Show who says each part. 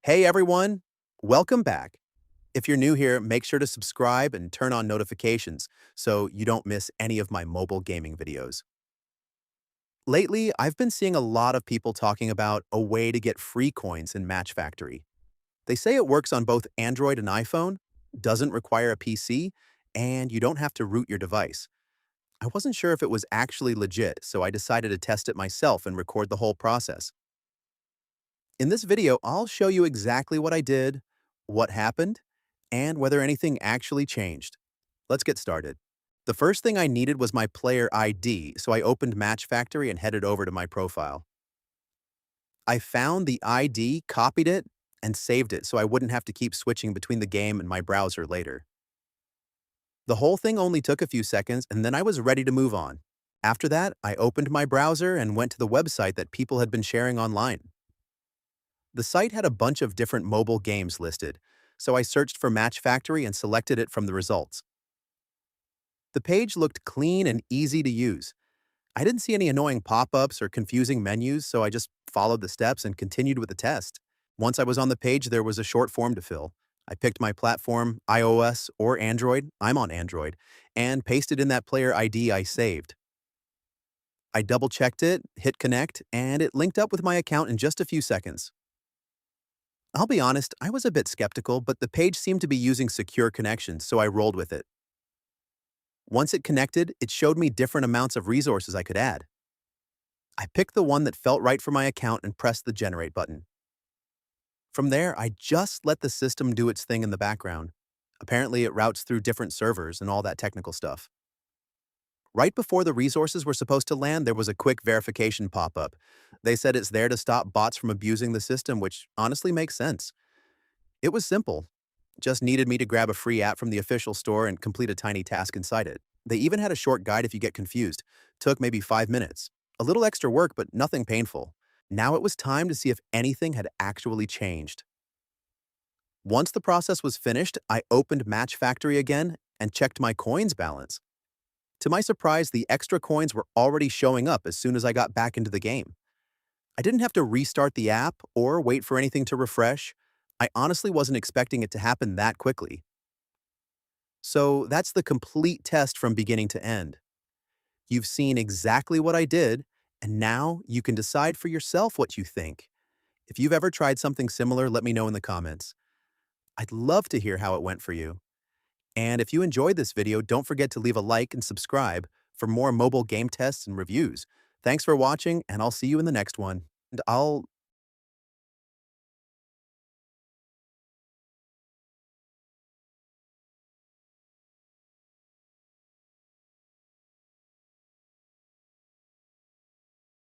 Speaker 1: Hey everyone, welcome back. If you're new here, make sure to subscribe and turn on notifications so you don't miss any of my mobile gaming videos. Lately, I've been seeing a lot of people talking about a way to get free coins in Match Factory. They say it works on both Android and iPhone, doesn't require a PC, and you don't have to root your device. I wasn't sure if it was actually legit, so I decided to test it myself and record the whole process. In this video, I'll show you exactly what I did, what happened, and whether anything actually changed. Let's get started. The first thing I needed was my player ID, so I opened Match Factory and headed over to my profile. I found the ID, copied it, and saved it so I wouldn't have to keep switching between the game and my browser later. The whole thing only took a few seconds, and then I was ready to move on. After that, I opened my browser and went to the website that people had been sharing online. The site had a bunch of different mobile games listed, so I searched for Match Factory and selected it from the results. The page looked clean and easy to use. I didn't see any annoying pop-ups or confusing menus, so I just followed the steps and continued with the test. Once I was on the page, there was a short form to fill. I picked my platform, iOS or Android, I'm on Android, and pasted in that player ID I saved. I double-checked it, hit connect, and it linked up with my account in just a few seconds. I'll be honest, I was a bit skeptical, but the page seemed to be using secure connections, so I rolled with it. Once it connected, it showed me different amounts of resources I could add. I picked the one that felt right for my account and pressed the generate button. From there, I just let the system do its thing in the background. Apparently, it routes through different servers and all that technical stuff. Right before the resources were supposed to land, there was a quick verification pop-up. They said it's there to stop bots from abusing the system, which honestly makes sense. It was simple. Just needed me to grab a free app from the official store and complete a tiny task inside it. They even had a short guide if you get confused. Took maybe 5 minutes. A little extra work, but nothing painful. Now it was time to see if anything had actually changed. Once the process was finished, I opened Match Factory again and checked my coins balance. To my surprise, the extra coins were already showing up as soon as I got back into the game. I didn't have to restart the app or wait for anything to refresh. I honestly wasn't expecting it to happen that quickly. So that's the complete test from beginning to end. You've seen exactly what I did, and now you can decide for yourself what you think. If you've ever tried something similar, let me know in the comments. I'd love to hear how it went for you. And if you enjoyed this video, don't forget to leave a like and subscribe for more mobile game tests and reviews. Thanks for watching, and I'll see you in the next one. And I'll